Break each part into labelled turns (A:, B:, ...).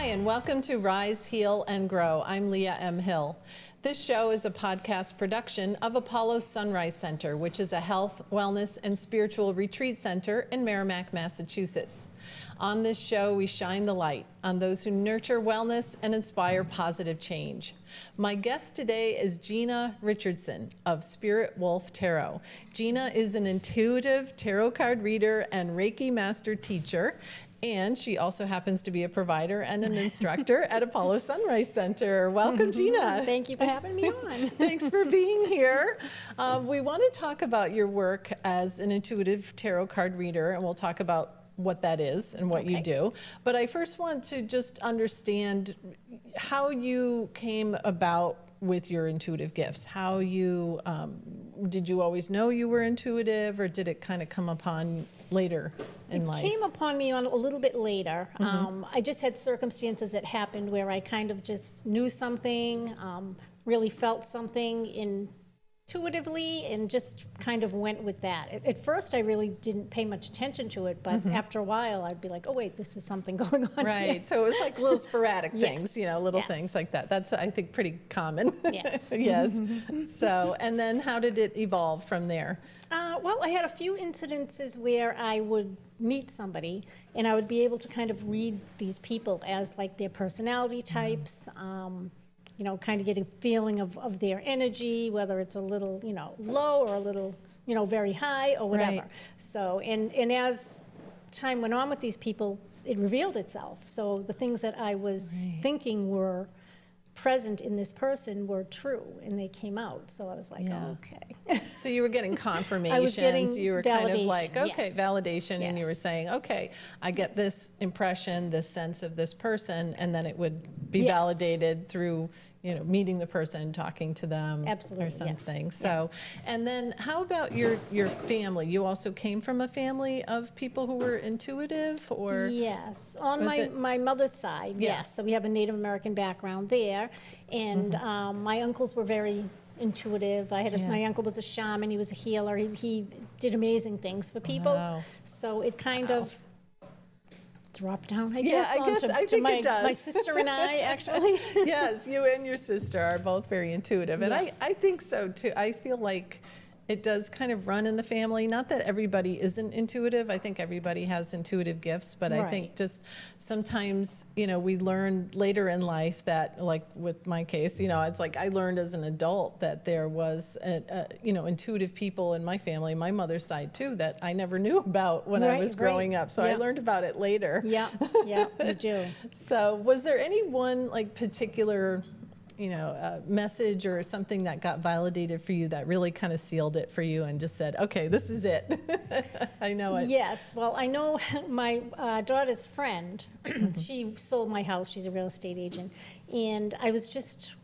A: Hi, and welcome to Rise, Heal, and Grow. I'm Leah M. Hill. This show is a podcast production of Apollo Sunrise Center, which is a health, wellness, and spiritual retreat center in Merrimack, Massachusetts. On this show, we shine the light on those who nurture wellness and inspire positive change. My guest today is Gina Richardson of Spirit Wolf Tarot. Gina is an intuitive tarot card reader and Reiki master teacher, and she also happens to be a provider and an instructor at Apollo Sunrise Center. Welcome, Gina.
B: Thank you for having me on.
A: Thanks for being here. We want to talk about your work as an intuitive tarot card reader, and we'll talk about what that is and what you do. But I first want to just understand how you came about with your intuitive gifts. How you, did you always know you were intuitive, or did it kind of come upon later in life?
B: It came upon me on a little bit later. I just had circumstances that happened where I kind of just knew something, really felt something intuitively, and just kind of went with that. At first, I really didn't pay much attention to it, but after a while, I'd be like, oh, wait, this is something going on
A: Right,
B: here.
A: so it was like little sporadic things,
B: Yes.
A: you know, little
B: Yes.
A: things like that. That's, I think, pretty common.
B: Yes.
A: Yes. So, and then how did it evolve from there?
B: Well, I had a few incidences where I would meet somebody and I would be able to kind of read these people as like their personality types, you know, kind of get a feeling of their energy, whether it's a little, you know, low or a little, you know, very high or whatever.
A: Right.
B: So, and as time went on with these people, it revealed itself. So the things that I was thinking were present in this person were true, and they came out. So I was like, okay.
A: So you were getting confirmations.
B: I was getting
A: you were kind of like,
B: validation,
A: okay,
B: yes.
A: validation, and you were
B: Yes.
A: saying, okay, I get this impression, this sense of this person, and then it would be
B: Yes.
A: validated through, you know, meeting the person, talking to them,
B: Absolutely,
A: or
B: yes.
A: something. So, and then how about your family? You also came from a family of people who were intuitive, or?
B: Yes, on
A: Was
B: my,
A: it-
B: my mother's side,
A: Yeah.
B: yes. So we have a Native American background there, and my uncles were very intuitive. I had my uncle was a shaman. He was a healer. He did amazing things for people.
A: Wow.
B: So it kind of dropped down, I
A: Yeah,
B: guess,
A: I guess-
B: onto
A: I
B: to
A: think
B: my,
A: it does.
B: my sister and I, actually.
A: Yes, you and your sister are both very intuitive, and
B: Yeah.
A: I think so too. I feel like it does kind of run in the family. Not that everybody isn't intuitive. I think everybody has intuitive gifts, but I think
B: Right.
A: just sometimes, you know, we learn later in life that, like with my case, you know, it's like I learned as an adult that there was, you know, intuitive people in my family, my mother's side too, that I never knew about when I
B: Right,
A: was growing
B: right.
A: up. So I
B: Yeah.
A: learned about it later.
B: Yeah, yeah, you do.
A: So was there any one like particular, you know, message or something that got validated for you that really kind of sealed it for you and just said, okay, this is it. I know it.
B: Yes, well, I know my daughter's friend, she sold my house, she's a real estate agent, and I was just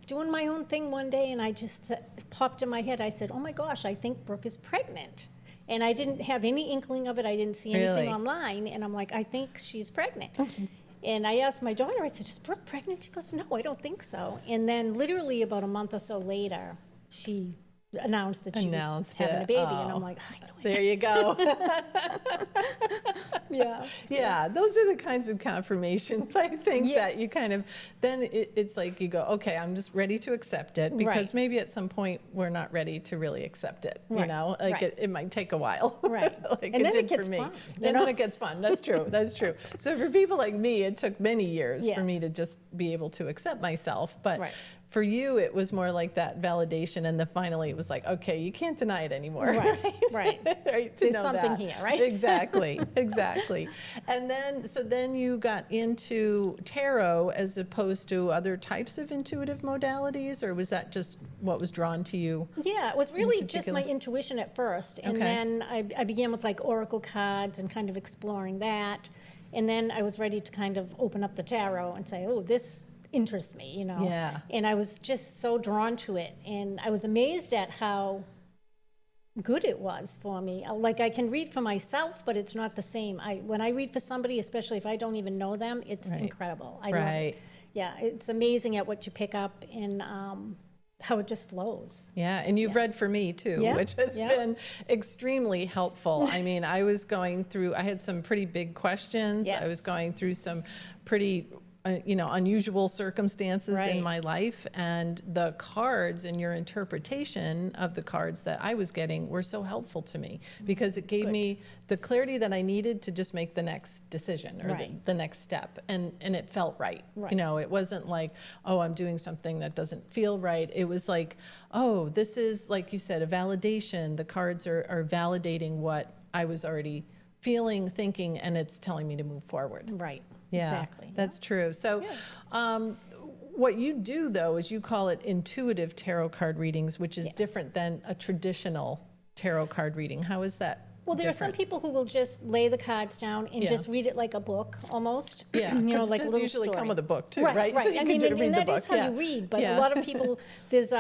B: doing my own thing one day, and I just popped in my head, I said, oh my gosh, I think Brooke is pregnant. And I didn't have any inkling of it, I didn't see anything
A: Really?
B: online, and I'm like, I think she's pregnant. And I asked my daughter, I said, is Brooke pregnant? She goes, no, I don't think so. And then literally about a month or so later, she announced that she was having a baby. And I'm like, I know it.
A: There you go.
B: Yeah.
A: Yeah, those are the kinds of confirmations, I think, that you
B: Yes.
A: kind of, then it's like you go, okay, I'm just ready to accept it, because
B: Right.
A: maybe at some point we're not ready to really accept it, you
B: Right,
A: know? Like
B: right.
A: it might take a while.
B: Right.
A: Like
B: And
A: it
B: then
A: did
B: it gets
A: for me.
B: fun, you
A: And
B: know?
A: then it gets fun. That's true. That's true. So for people like me, it took many years
B: Yeah.
A: for me to just be able to accept myself. But
B: Right.
A: for you, it was more like that validation, and then finally it was like, okay, you can't deny it anymore.
B: Right, right.
A: Right, to
B: There's
A: know
B: something
A: that.
B: here, right?
A: Exactly, exactly. And then, so then you got into tarot as opposed to other types of intuitive modalities, or was that just what was drawn to you?
B: Yeah, it was really just
A: particular?
B: my intuition at first. And
A: Okay.
B: then I began with like oracle cards and kind of exploring that. And then I was ready to kind of open up the tarot and say, oh, this interests me, you know.
A: Yeah.
B: And I was just so drawn to it. And I was amazed at how good it was for me. Like I can read for myself, but it's not the same. When I read for somebody, especially if I don't even know them, it's
A: Right.
B: incredible. I love
A: Right.
B: it. Yeah, it's amazing at what you pick up and how it just flows.
A: Yeah, and you've read for me too,
B: Yeah,
A: which has
B: yeah.
A: been extremely helpful. I mean, I was going through, I had some pretty big questions. I was
B: Yes.
A: going through some pretty unusual circumstances in
B: Right.
A: my life, and the cards and your interpretation of the cards that I was getting were so helpful to me because it gave me the clarity that I needed to just make the next decision or
B: Right.
A: the next step, and it felt right.
B: Right.
A: It wasn't like, oh, I'm doing something that doesn't feel right. It was like, oh, this is, like you said, a validation. The cards are validating what I was already feeling, thinking, and it's telling me to move forward.
B: Right.
A: Yeah,
B: Exactly.
A: that's true. So what you do, though, is you call it intuitive tarot card readings, which is
B: Yes.
A: different than a traditional tarot card reading. How is that
B: Well, there are some
A: different?
B: people who will just lay the cards down and
A: Yeah.
B: just read it like a book, almost.
A: Yeah,
B: you know,
A: 'cause
B: like
A: it
B: a
A: does
B: little
A: usually
B: story.
A: come with a book, too,
B: Right,
A: right?
B: right.
A: So you
B: I
A: can
B: mean,
A: read the
B: and that
A: book,
B: is how
A: yeah.
B: you read. But
A: Yeah.
B: a lot of people, there's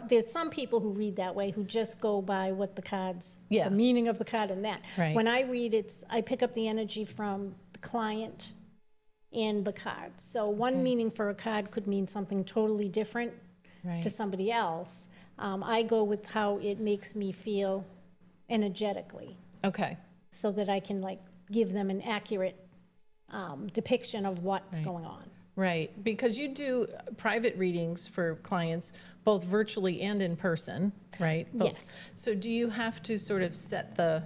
B: there's some people who read that way who just go by what the cards,
A: Yeah.
B: the meaning of the card and that.
A: Right.
B: When I read, I pick up the energy from the client and the cards. So one meaning for a card could mean something totally different
A: Right.
B: to somebody else. I go with how it makes me feel energetically,
A: Okay.
B: so that I can like give them an accurate depiction of what's
A: Right.
B: going on.
A: Right, because you do private readings for clients, both virtually and in person, right? Both.
B: Yes.
A: So do you have to sort of set the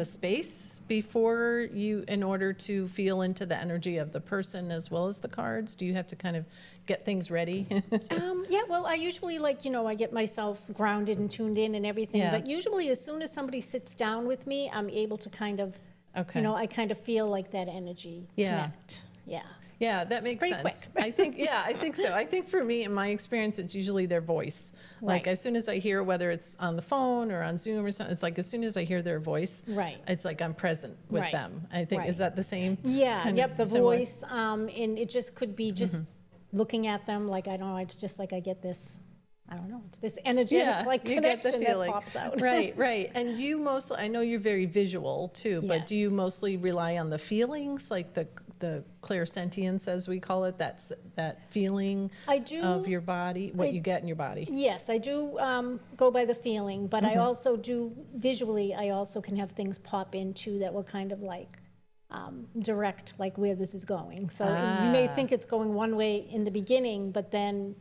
A: space before you, in order to feel into the energy of the person as well as the cards? Do you have to kind of get things ready?
B: Yeah, well, I usually I get myself grounded and tuned in and everything.
A: Yeah.
B: But usually as soon as somebody sits down with me, I'm able to kind of,
A: Okay.
B: I kind of feel like that energy
A: Yeah.
B: connect. Yeah.
A: Yeah, that makes
B: pretty
A: sense.
B: quick.
A: I think so. I think for me, in my experience, it's usually their voice. Like
B: Right.
A: as soon as I hear, whether it's on the phone or on Zoom or something, it's like as soon as I hear their voice,
B: Right.
A: it's like I'm present with
B: Right.
A: them. I think,
B: Right.
A: is that the same?
B: Yeah,
A: kind
B: yep,
A: of
B: the
A: similar?
B: voice, and it just could be just looking at them, like, I don't know, it's just like I get this, I don't know, it's this energetic, like,
A: you get the
B: connection that
A: feeling.
B: pops out.
A: Right, right. And you mostly, I know you're very visual too, but do
B: Yes.
A: you mostly rely on the feelings, like the clairsentience, as we call it, that feeling
B: I do.
A: of your body, what
B: I-
A: you get in your body?
B: Yes, I do go by the feeling, but
A: Mm-hmm.
B: I also do, visually, I also can have things pop into that will kind of like direct like where this is going. So you may think it's going one way in the beginning, but then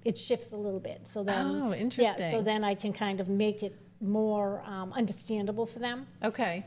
B: it shifts a little bit. So then,
A: Oh,
B: yeah, so
A: interesting.
B: then I can kind of make it more understandable for them.
A: Okay.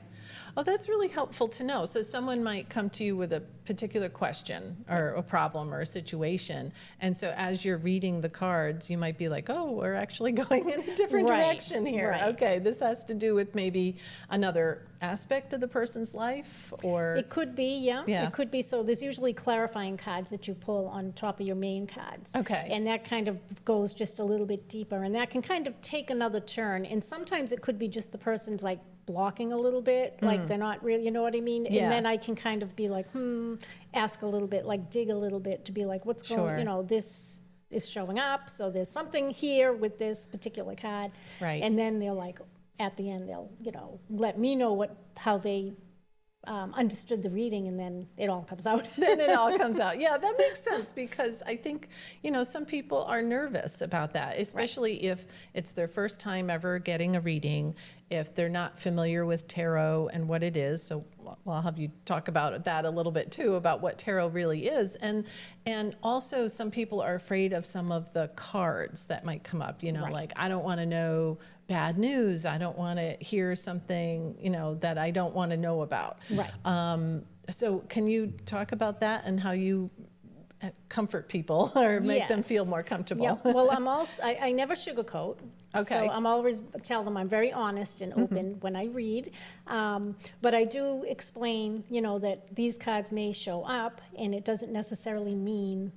A: Oh, that's really helpful to know. So someone might come to you with a particular question or a problem or a situation. And so as you're reading the cards, you might be like, oh, we're actually going in a different
B: Right,
A: direction here.
B: right.
A: Okay, this has to do with maybe another aspect of the person's life or...
B: It could be, yeah.
A: Yeah.
B: It could be. So there's usually clarifying cards that you pull on top of your main cards.
A: Okay.
B: And that kind of goes just a little bit deeper. And that can kind of take another turn. And sometimes it could be just the person's like blocking a little bit, like they're not really, you know what I mean?
A: Yeah.
B: And then I can kind of be like, ask a little bit, like dig a little bit to be like, what's
A: Sure.
B: going, this is showing up. So there's something here with this particular card.
A: Right.
B: And then they'll like, at the end, they'll, let me know how they understood the reading, and then it all comes out.
A: Then it all comes out. Yeah, that makes sense because I think, some people are nervous about that, especially if it's their first time ever getting a reading, if they're not familiar with tarot and what it is. So I'll have you talk about that a little bit too, about what tarot really is. And also some people are afraid of some of the cards that might come up,
B: Right.
A: like I don't want to know bad news. I don't want to hear something, that I don't want to know about.
B: Right.
A: So can you talk about that and how you comfort people or make them
B: Yes.
A: feel more comfortable?
B: Yeah, well, I'm also, I never sugarcoat.
A: Okay. Mm-hmm.
B: So I'm always tell them I'm very honest and open when I read. But I do explain, that these cards may show up, and it doesn't necessarily mean,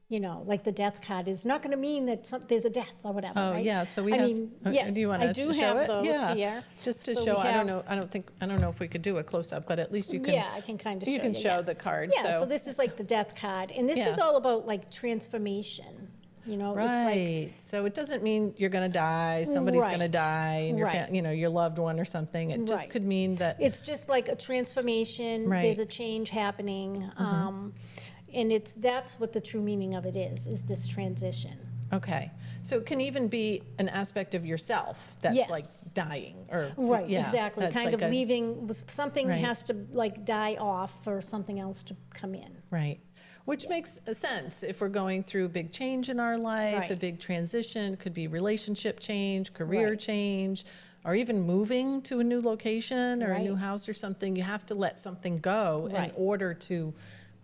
B: like the death card is not going to mean that there's a death or whatever.
A: Oh,
B: right?
A: yeah. So we
B: I
A: have.
B: mean, yes,
A: do you want
B: I
A: to
B: do
A: show
B: have
A: it?
B: those
A: Yeah.
B: here.
A: Just to
B: So
A: show.
B: we
A: I don't
B: have-
A: know. I don't know if we could do a close up, but at least you can.
B: Yeah, I can kind of show
A: You can show
B: yeah.
A: the card.
B: Yeah, so this is like the death card, and this
A: Yeah.
B: is all about like transformation. It's like,
A: Right. So it doesn't mean you're going to die. Somebody's going to
B: Right.
A: die, and
B: Right.
A: your loved one or something. It just
B: Right.
A: could mean that.
B: It's just like a transformation.
A: Right.
B: There's a change happening, and that's what the true meaning of it is this transition.
A: Okay. So it can even be an aspect of yourself that's
B: Yes.
A: like dying or.
B: Right,
A: yeah,
B: exactly.
A: that's
B: Kind
A: like
B: of leaving, something
A: Right.
B: has to like die off for something else to come in.
A: Right. which makes sense if we're going through a big change in our life, a
B: Right.
A: big transition, could be relationship change, career
B: Right.
A: change, or even moving to a new location or a new
B: Right.
A: house or something. You have to let something go in
B: Right.
A: order to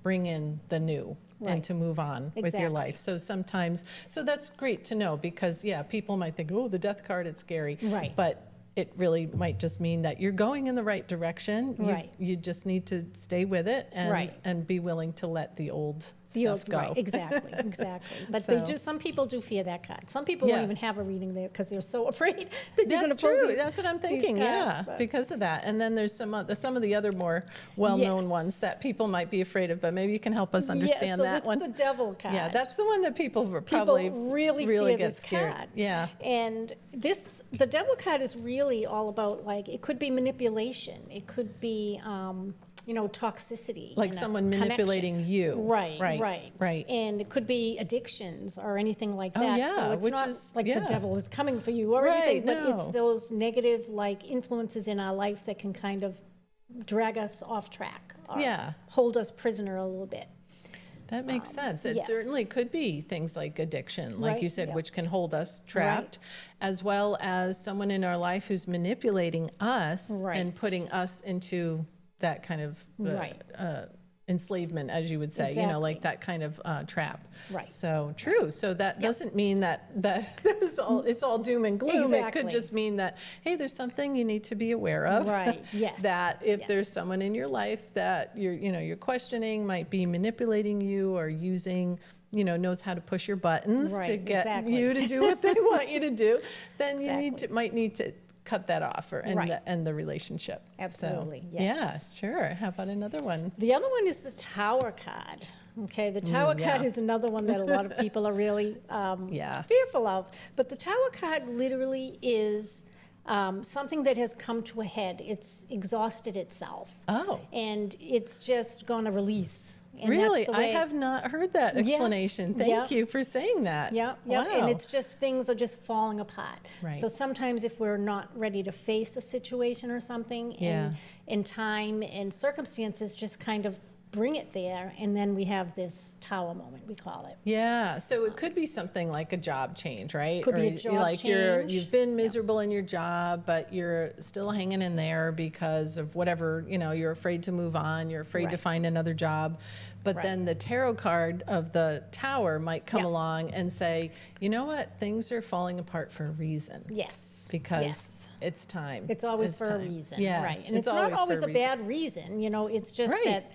A: bring in the new and
B: Right.
A: to move on with your
B: Exactly.
A: life. So sometimes, so that's great to know because, yeah, people might think, oh, the death card, it's scary.
B: Right.
A: But it really might just mean that you're going in the right direction.
B: Right.
A: You just need to stay with it
B: Right.
A: and be willing to let the old
B: The
A: stuff
B: old-
A: go.
B: Right, exactly, exactly. But
A: So-
B: some people do fear that card. Some people
A: Yeah.
B: won't even have a reading there because they're so afraid that you're going
A: That's
B: to pull
A: true.
B: these.
A: That's what I'm
B: these
A: thinking. Yeah,
B: cards, but-
A: because of that. And then there's some of the other more well-known
B: Yes.
A: ones that people might be afraid of, but maybe you can help us understand
B: yeah, so
A: that
B: that's
A: one.
B: the devil card.
A: Yeah, that's the one that people
B: People
A: probably
B: really fear
A: get
B: this
A: scared.
B: card.
A: Yeah.
B: And the devil card is really all about, like, it could be manipulation. It could be, toxicity.
A: Like
B: in a
A: someone
B: connection.
A: manipulating you.
B: Right,
A: Right,
B: right.
A: right.
B: And it could be addictions or anything like
A: Oh,
B: that.
A: yeah,
B: So it's
A: which
B: not
A: is-
B: like
A: yeah.
B: the devil is coming for you or
A: Right,
B: anything, but
A: no.
B: it's those negative, like, influences in our life that can kind of drag us off track or
A: Yeah.
B: hold us prisoner a little bit.
A: That makes sense. It
B: yes.
A: certainly could be things like addiction, like
B: Right,
A: you said,
B: yeah.
A: which can hold us trapped, as well as someone in our life who's manipulating us and
B: Right.
A: putting us into that kind of
B: Right.
A: enslavement, as you would say, like
B: Exactly.
A: that kind of trap.
B: Right.
A: So true. So that doesn't mean that it's all doom and gloom. It
B: Exactly.
A: could just mean that, hey, there's something you need to be aware of.
B: Right, yes,
A: That if
B: yes.
A: there's someone in your life that you're questioning, might be manipulating you or using, knows how to push your buttons to
B: Right,
A: get
B: exactly.
A: you to do what they want you to do, then you
B: Exactly.
A: might need to cut that off or
B: Right.
A: end the relationship.
B: Absolutely,
A: So,
B: yes.
A: Yeah, sure. How about another one?
B: The other one is the Tower card. Okay, the Tower
A: yeah.
B: card is another one that a lot of people are really
A: Yeah.
B: fearful of. But the Tower card literally is something that has come to a head. It's exhausted itself.
A: Oh.
B: And it's just going to release. And
A: Really?
B: That's the
A: I
B: way,
A: have not heard that explanation.
B: Yeah.
A: Thank you for saying that.
B: Yeah, yeah,
A: Wow.
B: and it's just things are just falling apart.
A: Right.
B: So sometimes if we're not ready to face a situation or something,
A: Yeah.
B: and time and circumstances just kind of bring it there, and then we have this tower moment, we call it.
A: Yeah, so it could be something like a job change, right?
B: Could be a
A: Or
B: job
A: like
B: change.
A: you've been miserable in your job, but you're still hanging in there because of whatever, you're afraid to move on, you're afraid to
B: Right.
A: find another job. But
B: Right.
A: then the tarot card of the tower might come
B: Yeah.
A: along and say, you know what, things are falling apart for a reason.
B: Yes.
A: Because
B: yes.
A: it's time.
B: It's always for a
A: time.
B: reason,
A: Yes,
B: right? And it's not always
A: for
B: a
A: reason.
B: bad reason, it's just
A: Right.
B: that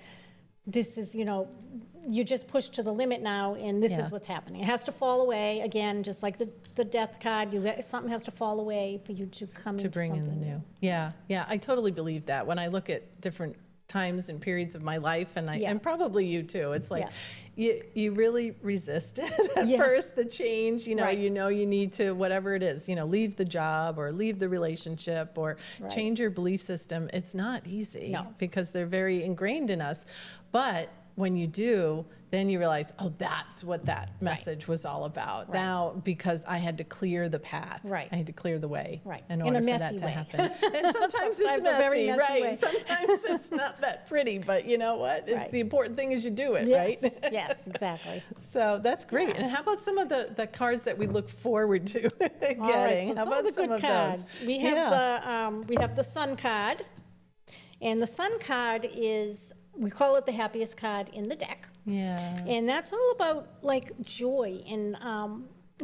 B: this is, you just pushed to the limit now, and this
A: Yeah.
B: is what's happening. It has to fall away, again, just like the death card, something has to fall away for you to come
A: To
B: into
A: bring in
B: something
A: the
B: new.
A: new. Yeah, I totally believe that. When I look at different times and periods of my life, and
B: Yeah.
A: and probably you too, it's like
B: Yeah.
A: you really resist it at
B: Yeah.
A: first, the change,
B: Right.
A: you need to, whatever it is, leave the job or leave the relationship or
B: Right.
A: change your belief system. It's not easy
B: No.
A: because they're very ingrained in us. But when you do, then you realize, oh, that's what that message was all about.
B: Right.
A: Now, because I had to clear the path.
B: Right.
A: I had to clear the way
B: Right.
A: in
B: In
A: order
B: a
A: for
B: messy
A: that to
B: way.
A: happen. And sometimes it's
B: Sometimes a very
A: messy,
B: messy
A: right?
B: way.
A: Sometimes it's not that pretty, but you know what?
B: Right.
A: The important thing is you do it,
B: Yes,
A: right?
B: yes, exactly.
A: So that's great. And how about some of the cards that we look forward to getting?
B: All right, so
A: how
B: some
A: about
B: of the
A: some
B: good
A: of
B: cards.
A: those?
B: We have the Sun card, and the Sun card is, we call it the happiest card in the deck.
A: Yeah.
B: And that's all about like joy and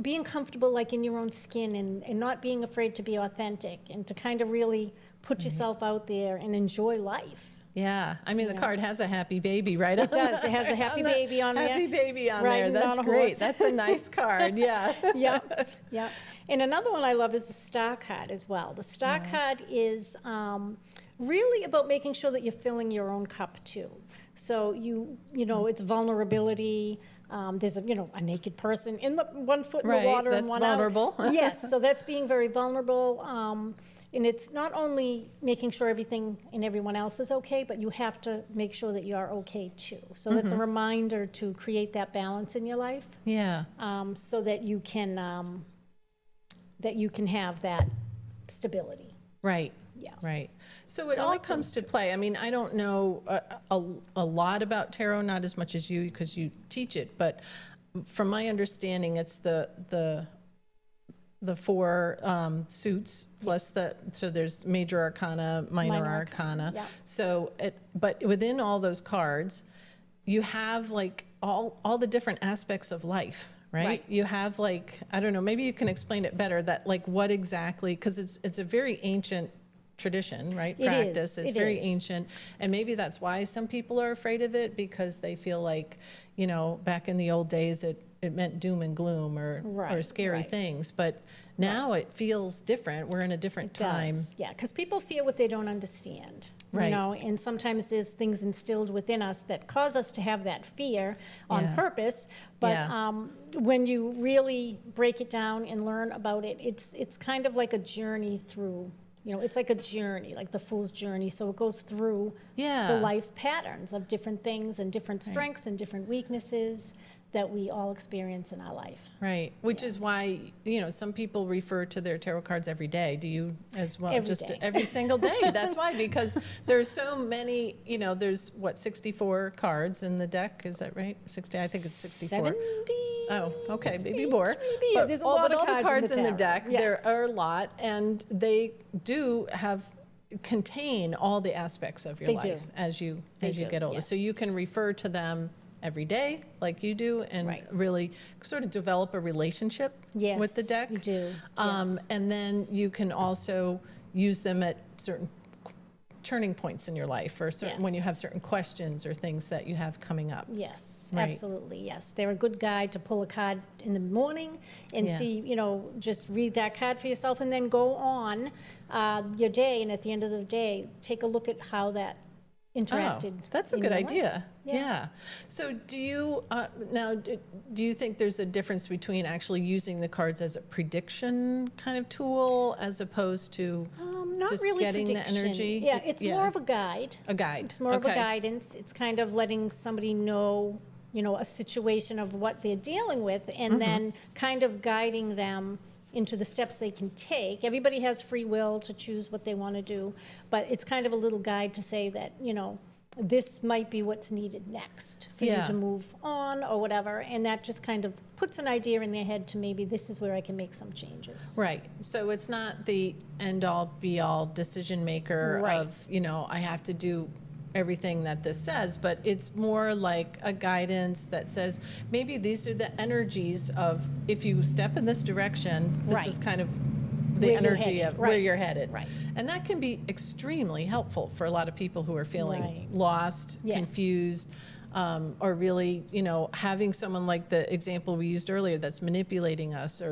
B: being comfortable like in your own skin and not being afraid to be authentic and to kind of really put yourself out there and enjoy life.
A: Yeah. I mean, the card has a happy baby, right?
B: It does. It has a happy baby on there.
A: Happy baby on there.
B: Riding
A: That's
B: on a
A: great.
B: horse.
A: That's a nice card. Yeah.
B: Yeah, yeah. And another one I love is the Star card as well. The Star card is really about making sure that you're filling your own cup too. So it's vulnerability. There's a naked person in the 1 foot in
A: Right,
B: the water and
A: that's
B: one
A: vulnerable.
B: out. Yes, so that's being very vulnerable. And it's not only making sure everything and everyone else is okay, but you have to make sure that you're okay too. So that's a reminder to create that balance in your life,
A: Yeah.
B: so that you can have that stability.
A: Right.
B: Yeah.
A: Right. So it
B: So I
A: all
B: like
A: comes
B: those
A: to play. I mean, I don't know a lot about tarot, not as much as you, because you teach it, but from my understanding, it's the four suits plus so there's major arcana, minor arcana.
B: Yeah.
A: So but within all those cards, you have like all the different aspects of life. Right? You have like, I don't know, maybe you can explain it better, that like what exactly, because it's a very ancient tradition, right? Practice. It's very ancient. And maybe that's why some people are afraid of it, because they feel like, back in the old days, it meant doom and gloom or scary things. But now it feels different. We're in a different time.
B: Yeah, because people fear what they don't understand.
A: Right.
B: And sometimes there's things instilled within us that cause us to have that fear on purpose. But when you really break it down and learn about it, it's kind of like a journey through. It's like a journey, like the fool's journey. So it goes through the life patterns of different things and different strengths and different weaknesses that we all experience in our life.
A: Right. Which is why, some people refer to their tarot cards every day. Do you as well?
B: Every day.
A: Every single day. That's why, because there's so many, there's 64 cards in the deck. Is that right? 60, I think it's 64.
B: 70?
A: Oh, okay, maybe more.
B: Maybe.
A: But
B: There's a lot of
A: all the cards in the
B: tarot.
A: deck,
B: Yeah.
A: there are a lot, and they do contain all the aspects of your
B: They
A: life
B: do.
A: as you
B: They
A: get
B: do,
A: older.
B: yes.
A: So you can refer to them every day, like you do, and really sort of develop a relationship with the deck.
B: You do.
A: And then you can also use them at certain turning points in your life, or when you have certain questions or things that you have coming up.
B: Yes,
A: Right.
B: absolutely, yes. They're a good guide to pull a card in the morning and see, just read that card for yourself, and then go on your day, and at the end of the day, take a look at how that interacted.
A: Oh, that's a
B: in
A: good
B: your life.
A: idea.
B: Yeah.
A: Yeah. So do you do you think there's a difference between actually using the cards as a prediction kind of tool as opposed to
B: Not
A: just
B: really
A: getting
B: prediction.
A: the energy?
B: Yeah, it's more of a guide.
A: A guide.
B: It's more of a guidance. It's kind of letting somebody know, a situation of what they're dealing with, and then kind of guiding them into the steps they can take. Everybody has free will to choose what they want to do, but it's kind of a little guide to say that, this might be what's needed next for you to move on or whatever, and that just kind of puts an idea in their head to maybe this is where I can make some changes.
A: Right. So it's not the end-all, be-all decision maker of, I have to do everything that this says, but it's more like a guidance that says maybe these are the energies of, if you step in this direction, this is kind of the
B: Where you're
A: energy
B: headed.
A: of where you're headed.
B: Right.
A: And that can be extremely helpful for a lot of people who are feeling lost,
B: Yes.
A: confused, or really, having someone like the example we used earlier that's manipulating us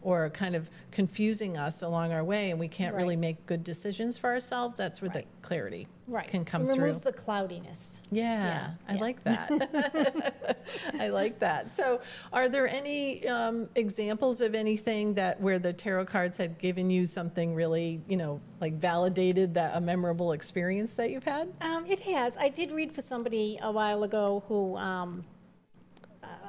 A: or kind of confusing us along our way, and we can't really make good decisions for ourselves. That's where the clarity can come
B: It
A: through.
B: removes the cloudiness.
A: I like that. I like that. So are there any examples of anything where the tarot cards had given you something really, like validated a memorable experience that you've had?
B: It has. I did read for somebody a while ago who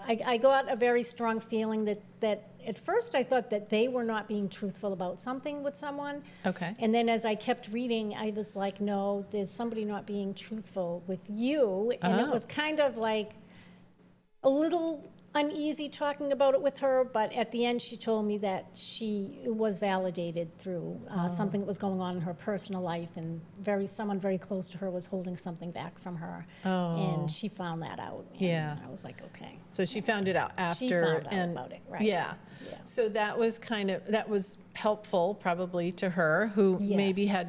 B: I got a very strong feeling that at first I thought that they were not being truthful about something with someone.
A: Okay.
B: And then as I kept reading, I was like, no, there's somebody not being truthful with you. And it was kind of like a little uneasy talking about it with her, but at the end she told me that she was validated through something that was going on in her personal life, and someone very close to her was holding something back from her, and she found that out. And I was like, okay.
A: So she found it out after.
B: She found out about it, right?
A: Yeah. So that was helpful probably to her, who maybe had,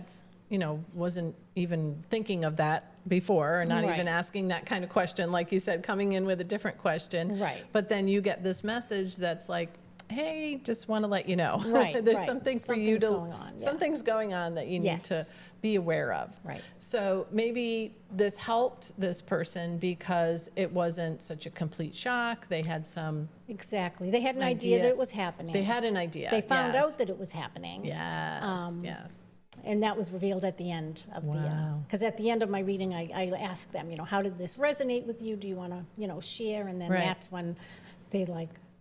A: wasn't even thinking of that before, or not even asking that kind of question, like you said, coming in with a different question.
B: Right.
A: But then you get this message that's like, hey, just want to let you know. There's something for you to,
B: going on,
A: something's going on that you need to be aware of.
B: Right.
A: So maybe this helped this person because it wasn't such a complete shock. They had some
B: Exactly. They had an idea that it was happening.
A: They had an idea.
B: They found out that it was happening.
A: Yes. Yes.
B: And that was revealed at the end of because at the end of my reading, I asked them, how did this resonate with you? Do you want to, share? And then that's when they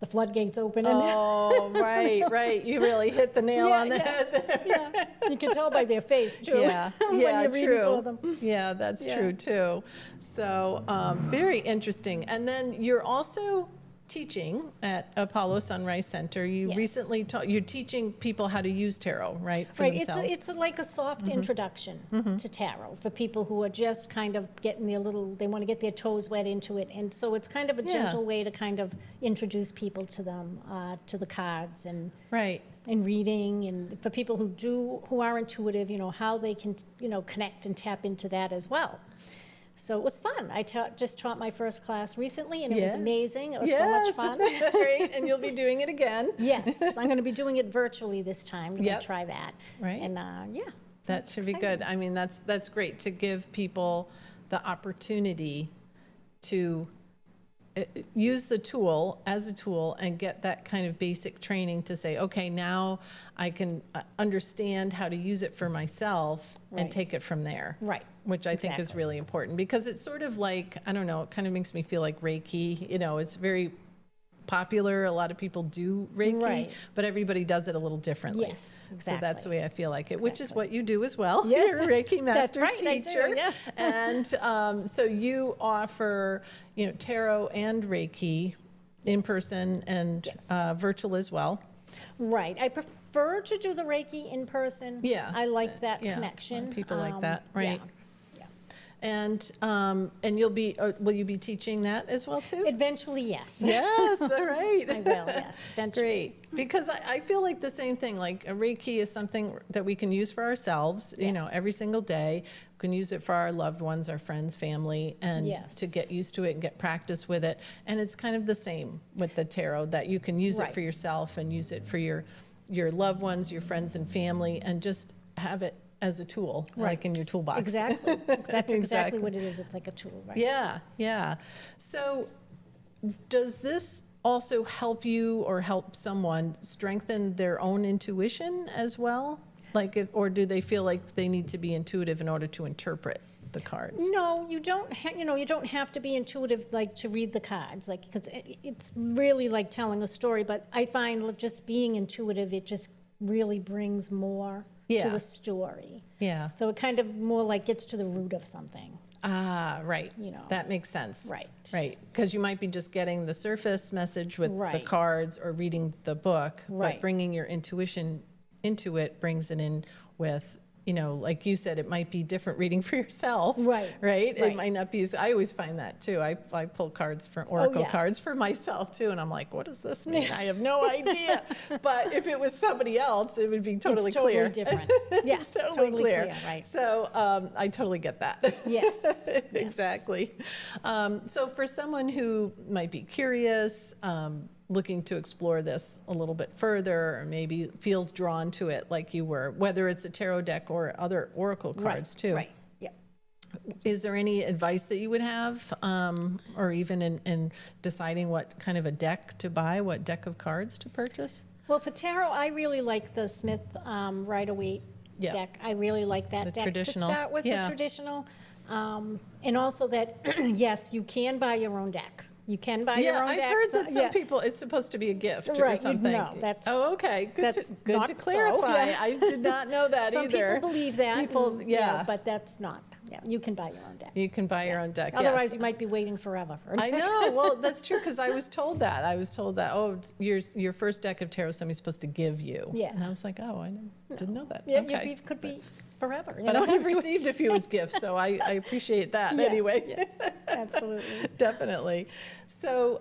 B: the floodgates open. And
A: Oh, right. You really hit the nail on the head there.
B: yeah. You can tell by their face too.
A: Yeah,
B: when you're reading for them.
A: Yeah, that's true too. So very interesting. And then you're also teaching at Apollo Sunrise Center. You
B: Yes.
A: recently taught. You're teaching people how to use tarot, right? For
B: Right,
A: themselves.
B: it's like a soft introduction to tarot for people who are just kind of getting they want to get their toes wet into it. And so it's kind of a gentle way to kind of introduce people to them, to the cards and
A: Right.
B: and reading, and for people who are intuitive, how they can, connect and tap into that as well. So it was fun. I just taught my first class recently, and it was
A: Yes.
B: amazing. It was so much fun.
A: Great, and you'll be doing it again.
B: Yes, I'm going to be doing it virtually this time. I'm going
A: Yep.
B: to try that.
A: Right.
B: And
A: That should be good. I mean, that's great to give people the opportunity to use the tool as a tool and get that kind of basic training to say, okay, now I can understand how to use it for myself and
B: Right.
A: take it from there.
B: Right.
A: Which I think is
B: Exactly.
A: really important, because it's sort of like, I don't know, it kind of makes me feel like Reiki. It's very popular. A lot of people do Reiki,
B: Right.
A: but everybody does it a little differently.
B: Yes,
A: So that's
B: exactly.
A: the way I feel like it, which is
B: Exactly.
A: what you do as well.
B: Yes.
A: You're a Reiki
B: That's
A: master
B: right, I do,
A: teacher.
B: yes.
A: And so you offer, tarot and Reiki in person and
B: Yes.
A: virtual as well.
B: Right. I prefer to do the Reiki in person.
A: Yeah.
B: I like that
A: Yeah.
B: connection.
A: People like that, right.
B: Yeah.
A: And you'll be, will you be teaching that as well too?
B: Eventually, yes.
A: Yes, all right.
B: I will, yes. Eventually.
A: Great, because I feel like the same thing, like a Reiki is something that we can use for ourselves,
B: Yes.
A: every single day. We can use it for our loved ones, our friends, family, and
B: Yes.
A: to get used to it and get practice with it. And it's kind of the same with the tarot, that you can use it
B: Right.
A: for yourself and use it for your loved ones, your friends and family, and just have it as a tool, like in your toolbox.
B: Exactly. That's exactly
A: Exactly.
B: what it is. It's like a tool, right?
A: Yeah. So does this also help you or help someone strengthen their own intuition as well? Or do they feel like they need to be intuitive in order to interpret the cards?
B: No, you don't. You don't have to be intuitive to read the cards, because it's really like telling a story. But I find just being intuitive, it just really brings more
A: Yeah.
B: to the story.
A: Yeah.
B: So it kind of more gets to the root of something.
A: Ah, right. That makes sense.
B: Right.
A: Right. Because you might be just getting the surface message with the
B: Right.
A: cards or reading the book, but
B: Right.
A: bringing your intuition into it brings it in with, like you said, it might be different reading for yourself.
B: Right.
A: Right. It
B: Right.
A: might not be. I always find that too. I pull cards for Oracle
B: yeah.
A: cards for myself too, and I'm like, what does this mean? I have no idea. But if it was somebody else, it would be totally
B: It's totally
A: clear.
B: different. Yeah,
A: It's totally clear.
B: right.
A: So I totally get that.
B: Yes.
A: Exactly. So for someone who might be curious, looking to explore this a little bit further, or maybe feels drawn to it like you were, whether it's a tarot deck or other oracle cards too.
B: Right. Yeah.
A: Is there any advice that you would have, or even in deciding what kind of a deck to buy, what deck of cards to purchase?
B: Well, for tarot, I really like the Smith Rider-Waite
A: Yeah.
B: deck. I really like that
A: The
B: deck
A: traditional.
B: to start with,
A: Yeah.
B: the traditional. And also that, yes, you can buy your own deck. You can buy your own
A: I've
B: deck.
A: heard that some
B: yeah.
A: people, it's supposed to be a gift or
B: Right,
A: something.
B: no, that's-
A: oh, okay. Good
B: that's
A: good
B: not
A: to
B: so,
A: clarify.
B: yeah.
A: I did not know that
B: Some
A: either.
B: people believe that.
A: People,
B: and,
A: yeah.
B: but that's not. Yeah, you can buy your own deck.
A: You can buy your own deck.
B: Otherwise,
A: yes.
B: you might be waiting forever for a deck.
A: I know. Well, that's true, because I was told that. It's your first deck of tarot somebody's supposed to give you.
B: Yeah.
A: And I was like, oh, I didn't know that.
B: Yeah,
A: okay.
B: you could be forever.
A: But I've received a few as gifts, so I appreciate that
B: Yeah,
A: anyway.
B: yes, absolutely.
A: Definitely. So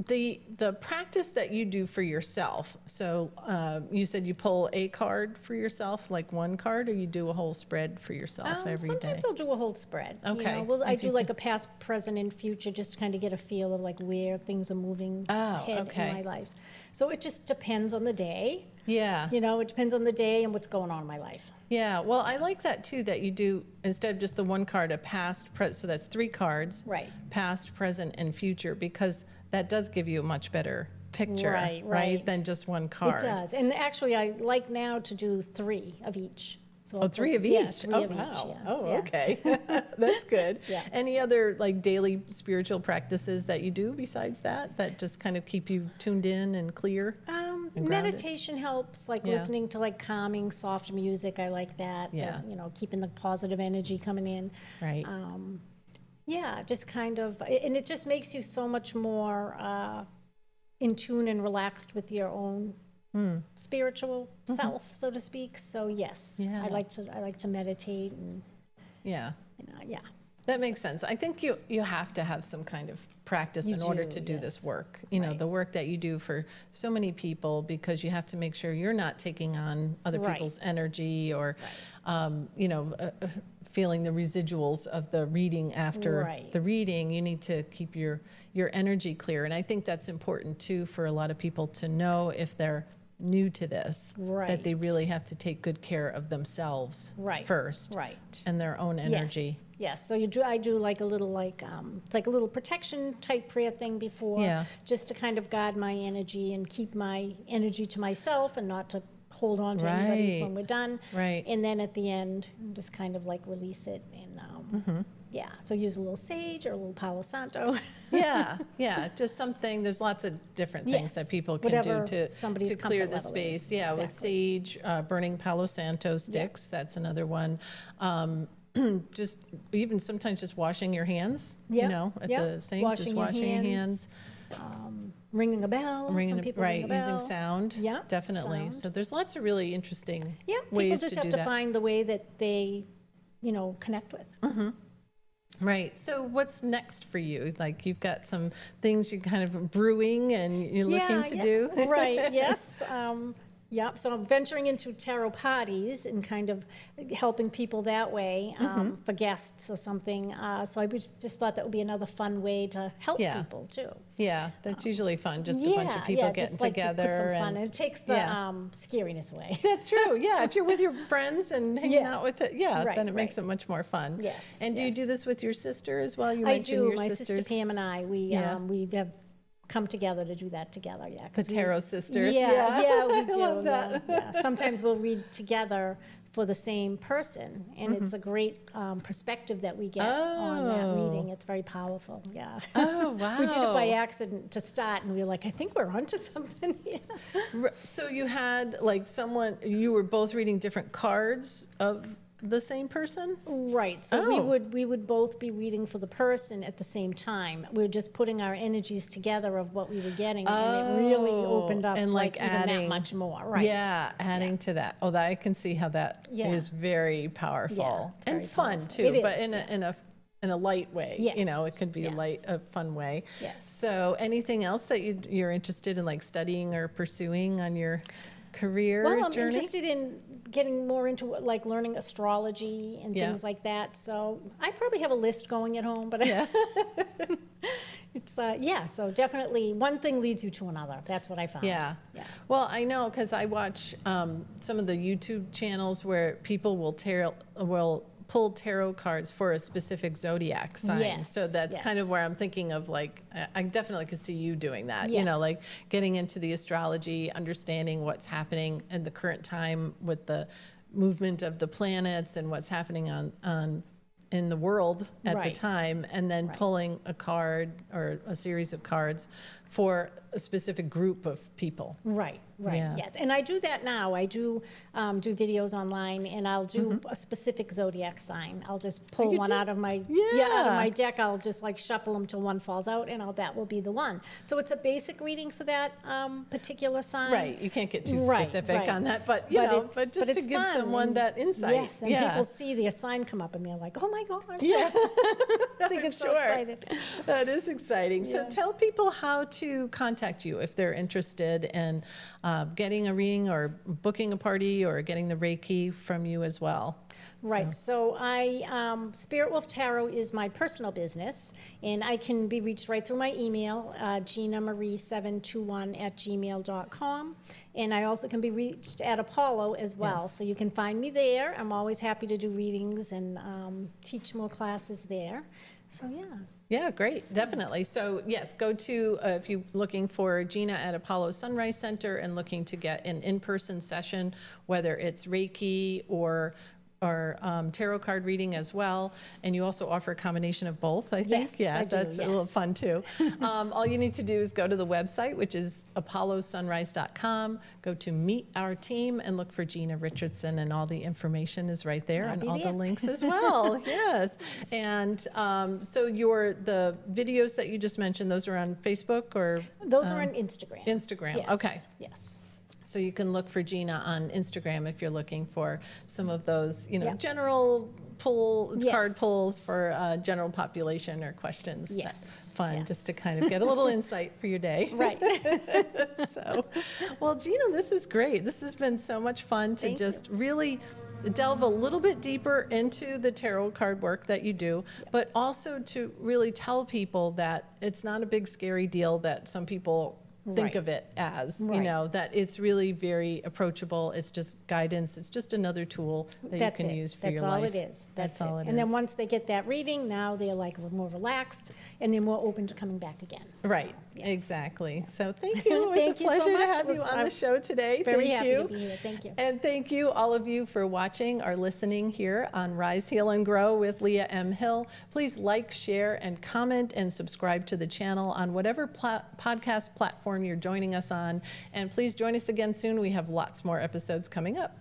A: the practice that you do for yourself, so you said you pull a card for yourself, like one card, or you do a whole spread for yourself every day?
B: Sometimes I'll do a whole spread.
A: Okay.
B: I
A: If
B: do
A: you
B: like a past, present, and future, just to kind of get a feel of where things are moving
A: Oh,
B: ahead
A: okay.
B: in my life. So it just depends on the day.
A: Yeah.
B: It depends on the day and what's going on in my life.
A: Yeah, well, I like that too, that you do, instead of just the one card, a past, so that's 3 cards.
B: Right.
A: Past, present, and future, because that does give you a much better picture,
B: Right.
A: Than just one card.
B: It does. And actually, I like now to do 3 of each. So
A: Oh,
B: I'll
A: three
B: put-
A: of
B: yeah,
A: each.
B: 3
A: Oh,
B: of each,
A: wow.
B: yeah,
A: Oh,
B: yeah.
A: okay. That's good.
B: Yeah.
A: Any other like daily spiritual practices that you do besides that just kind of keep you tuned in and clear? And grounded?
B: Meditation helps, like
A: Yeah.
B: listening to like calming, soft music. I like that.
A: Yeah.
B: Keeping the positive energy coming in.
A: Right.
B: Yeah, just kind of, and it just makes you so much more in tune and relaxed with your own spiritual self, so to speak. So yes,
A: Yeah.
B: I like to meditate and
A: Yeah.
B: yeah.
A: That makes sense. I think you have to have some kind of practice
B: You
A: in order
B: do,
A: to do
B: yes.
A: this work. You know,
B: Right.
A: the work that you do for so many people, because you have to make sure you're not taking on other
B: Right.
A: people's energy or, feeling the residuals of the reading after
B: Right.
A: the reading. You need to keep your energy clear. And I think that's important too for a lot of people to know if they're new to this, that they
B: Right.
A: really have to take good care of themselves
B: Right.
A: first
B: Right.
A: and their own energy.
B: Yes. So I do like a little it's like a little protection type prayer thing before,
A: Yeah.
B: just to kind of guard my energy and keep my energy to myself and not to hold on to anybody's
A: Right.
B: when we're done.
A: Right.
B: And then at the end, just kind of like release it and yeah. So use a little sage or a little Palo Santo.
A: Yeah, just something. There's lots of different things
B: Yes,
A: that people can
B: whatever
A: do
B: somebody's
A: to clear
B: comfort
A: the
B: level is.
A: space. Yeah, with
B: Exactly.
A: sage, burning Palo Santo sticks. That's another one. Just even sometimes just washing your hands.
B: Yep,
A: You know, at
B: yep.
A: the sink,
B: Washing
A: just
B: your
A: washing your
B: hands.
A: hands,
B: Ringing a bell.
A: ringing
B: Some
A: a-
B: people
A: right,
B: ring a bell.
A: using sound.
B: Yeah,
A: definitely.
B: sound.
A: So there's lots of really interesting
B: Yeah, people
A: ways
B: just
A: to
B: have
A: do
B: to
A: that.
B: find the way that they, connect with.
A: Right. So what's next for you? Like you've got some things you're kind of brewing and you're looking to do.
B: Right, yes. Yeah, so I'm venturing into tarot parties and kind of helping people that way for guests or something. So just thought that would be another fun way to help
A: Yeah.
B: people too.
A: Yeah, that's usually fun. Just a bunch of people getting
B: just like
A: together.
B: to put some fun.
A: and
B: And it takes the
A: Yeah.
B: scariness away.
A: That's true. Yeah, if you're with your friends and hanging
B: Yeah.
A: out with it, yeah,
B: Right,
A: then it makes
B: right.
A: it much more fun.
B: Yes,
A: And do you do
B: yes.
A: this with your sister as well? You
B: I
A: mentioned
B: do.
A: your
B: My
A: sisters.
B: sister Pam and I,
A: Yeah.
B: we have come together to do that together. Yeah,
A: The
B: 'cause we-
A: tarot sisters.
B: Yeah, we do.
A: love that.
B: Yeah. Sometimes we'll read together for the same person, and it's a great perspective that we get on that
A: Oh.
B: reading. It's very powerful. Yeah.
A: Oh, wow.
B: We did it by accident to start, and we were like, I think we're onto something here.
A: So you had like someone, you were both reading different cards of the same person?
B: Right. So
A: Oh.
B: we would both be reading for the person at the same time. We were just putting our energies together of what we were getting, and it really opened up
A: and like
B: even
A: adding
B: that much more. Right.
A: Yeah, adding to that. Oh, that I can see how that is
B: Yeah.
A: very powerful
B: Yeah, it's
A: and
B: very
A: fun
B: powerful.
A: too,
B: It
A: but
B: is,
A: in a light way. You know, it
B: Yes,
A: could be
B: yes.
A: a fun way.
B: Yes.
A: So, anything else that you're interested in, like studying or pursuing on your career
B: Well, I'm
A: journey?
B: interested in getting more into like learning astrology and
A: Yeah.
B: things like that. So I probably have a list going at home, but
A: Yeah.
B: it's so definitely one thing leads you to another. That's what I found.
A: Yeah.
B: Yeah.
A: Well, I know because I watch some of the YouTube channels where people will pull tarot cards for a specific zodiac sign.
B: Yes,
A: So that's kind of
B: yes.
A: where I'm thinking of like, I definitely could see you doing that, you know,
B: Yes.
A: like getting into the astrology, understanding what's happening in the current time with the movement of the planets and what's happening in the world at the
B: Right.
A: time, and then pulling a card or a series of cards for a specific group of people.
B: Right.
A: Yeah.
B: Yes. And I do that now. I do videos online, and I'll do a specific zodiac sign. I'll just pull
A: you
B: one
A: do?
B: out of my out of
A: Yeah.
B: my deck. I'll just like shuffle them till one falls out, and that will be the one. So it's a basic reading for that particular sign.
A: Right, you can't get too
B: Right,
A: specific
B: right.
A: on that, but
B: But
A: just to
B: it's
A: give
B: fun,
A: someone
B: and-
A: that insight.
B: Yes, and
A: yeah.
B: people see the sign come up, and they're like, "Oh my gosh!"
A: Yeah.
B: I think it's so
A: Sure.
B: excited.
A: That is exciting. So
B: Yeah.
A: tell people how to contact you if they're interested in getting a reading or booking a party or getting the Reiki from you as well.
B: Right. So Spirit Wolf Tarot is my personal business, and I can be reached right through my email, ginamarie721@gmail.com. And I also can be reached at Apollo as well.
A: Yes.
B: So you can find me there. I'm always happy to do readings and teach more classes there. So yeah.
A: Yeah, great, definitely. So yes, go to, if you're looking for Gina at Apollo Sunrise Center and looking to get an in-person session, whether it's Reiki or tarot card reading as well, and you also offer a combination of both, I think.
B: Yes, I do,
A: That's a little
B: yes.
A: fun too. All you need to do is go to the website, which is apollosunrise.com, go to Meet Our Team, and look for Gina Richardson, and all the information is right there,
B: I'll
A: and
B: be
A: all the
B: there.
A: links as well. Yes. And so the videos that you just mentioned, those are on Facebook or
B: Those are on Instagram.
A: Instagram?
B: Yes.
A: Okay.
B: Yes.
A: So you can look for Gina on Instagram if you're looking for some of those,
B: Yep.
A: general
B: Yes.
A: card pulls for general population or questions.
B: Yes.
A: That's fun,
B: Yes.
A: just to kind of get a little insight for your day.
B: Right.
A: So, well, Gina, this is great. This has been so much fun to
B: Thank
A: just really delve a little bit deeper into the tarot card work that you do, but also to really tell people that it's not a big scary deal that some people think
B: Right.
A: of it as,
B: Right.
A: that it's really very approachable. It's just guidance. It's just another tool that
B: That's
A: you can
B: it.
A: use for
B: That's
A: your life.
B: all it is.
A: That's all it
B: And then
A: is.
B: once they get that reading, now they're like more relaxed and they're more open to coming back again. So,
A: Right,
B: yes.
A: exactly. So thank you. It was
B: Thank
A: a
B: you so
A: pleasure to
B: much.
A: have
B: It
A: you
B: was-
A: on the
B: I'm
A: show today.
B: Very
A: Thank
B: happy
A: you.
B: to be here. Thank you.
A: And thank you, all of you, for watching or listening here on Rise, Heal, and Grow with Leah M. Hill. Please like, share, and comment, and subscribe to the channel on whatever podcast platform you're joining us on. And please join us again soon. We have lots more episodes coming up.